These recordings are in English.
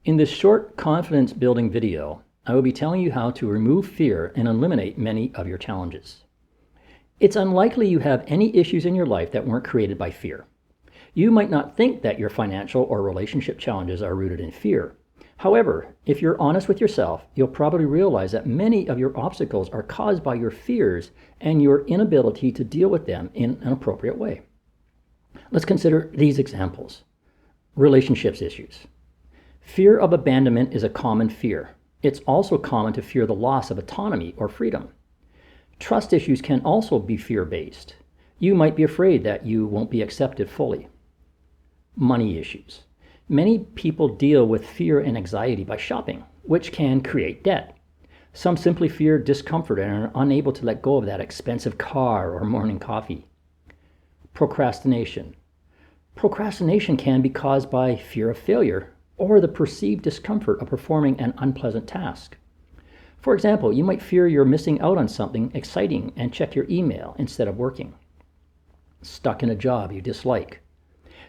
In this short confidence building video, I will be telling you how to remove fear and eliminate many of your challenges. It's unlikely you have any issues in your life that weren't created by fear. You might not think that your financial or relationship challenges are rooted in fear. However, if you're honest with yourself, you'll probably realize that many of your obstacles are caused by your fears and your inability to deal with them in an appropriate way. Let's consider these examples. Relationships issues. Fear of abandonment is a common fear. It's also common to fear the loss of autonomy or freedom. Trust issues can also be fear-based. You might be afraid that you won't be accepted fully. Money issues. Many people deal with fear and anxiety by shopping, which can create debt. Some simply fear discomfort and are unable to let go of that expensive car or morning coffee. Procrastination. Procrastination can be caused by fear of failure or the perceived discomfort of performing an unpleasant task. For example, you might fear you're missing out on something exciting and check your email instead of working. Stuck in a job you dislike.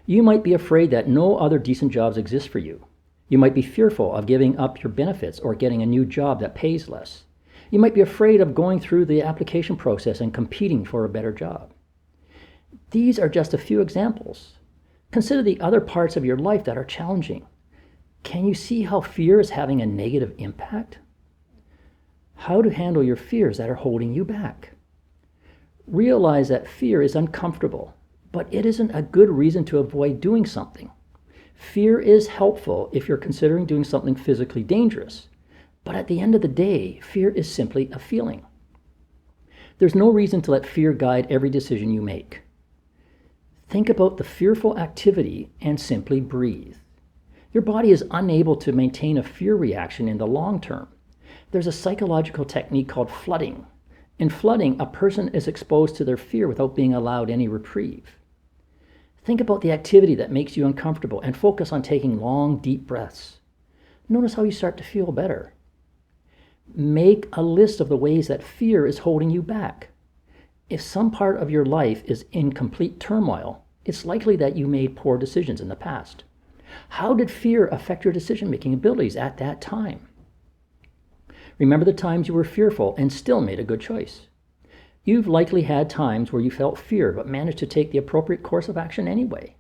You might be afraid that no other decent jobs exist for you. You might be fearful of giving up your benefits or getting a new job that pays less. You might be afraid of going through the application process and competing for a better job. These are just a few examples. Consider the other parts of your life that are challenging. Can you see how fear is having a negative impact? How to handle your fears that are holding you back. Realize that fear is uncomfortable, but it isn't a good reason to avoid doing something. Fear is helpful if you're considering doing something physically dangerous, but at the end of the day, fear is simply a feeling. There's no reason to let fear guide every decision you make. Think about the fearful activity and simply breathe. Your body is unable to maintain a fear reaction in the long term. There's a psychological technique called flooding. In flooding, a person is exposed to their fear without being allowed any reprieve. Think about the activity that makes you uncomfortable and focus on taking long, deep breaths. Notice how you start to feel better. Make a list of the ways that fear is holding you back. If some part of your life is in complete turmoil, it's likely that you made poor decisions in the past. How did fear affect your decision-making abilities at that time? Remember the times you were fearful and still made a good choice. You've likely had times where you felt fear but managed to take the appropriate course of action anyway.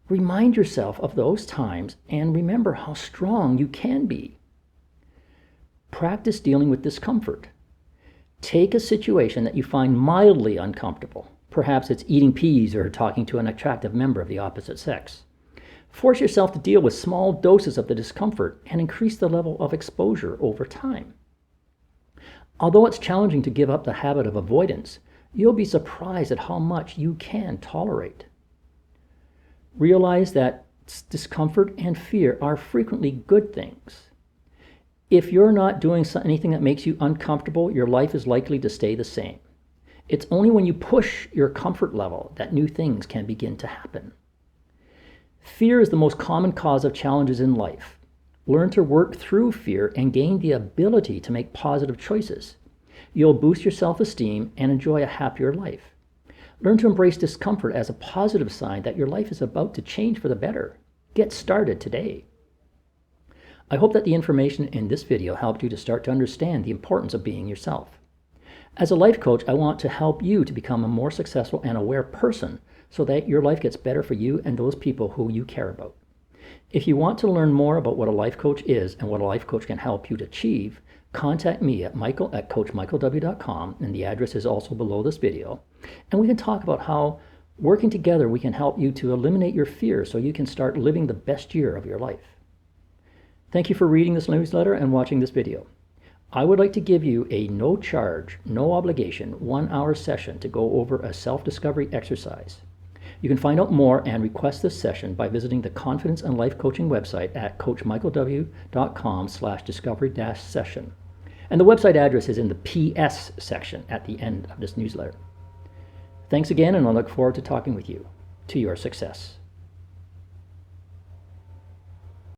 Remind yourself of those times and remember how strong you can be. Practice dealing with discomfort. Take a situation that you find mildly uncomfortable. Perhaps it's eating peas or talking to an attractive member of the opposite sex. Force yourself to deal with small doses of the discomfort and increase the level of exposure over time. Although it's challenging to give up the habit of avoidance, you'll be surprised at how much you can tolerate. Realize that discomfort and fear are frequently good things. If you're not doing anything that makes you uncomfortable, your life is likely to stay the same. It's only when you push your comfort level that new things can begin to happen. Fear is the most common cause of challenges in life. Learn to work through fear and gain the ability to make positive choices. You'll boost your self-esteem and enjoy a happier life. Learn to embrace discomfort as a positive sign that your life is about to change for the better. Get started today. I hope that the information in this video helped you to start to understand the importance of being yourself. As a life coach, I want to help you to become a more successful and aware person so that your life gets better for you and those people who you care about. If you want to learn more about what a life coach is and what a life coach can help you to achieve, contact me at michael@coachmichaelw.com, and the address is also below this video. And we can talk about how working together we can help you to eliminate your fears so you can start living the best year of your life. Thank you for reading this newsletter and watching this video. I would like to give you a no charge, no obligation, 1-hour session to go over a self-discovery exercise. You can find out more and request this session by visiting the Confidence and Life Coaching website at coachmichaelw.com/discovery-session. And the website address is in the PS section at the end of this newsletter. Thanks again, and I look forward to talking with you to your success.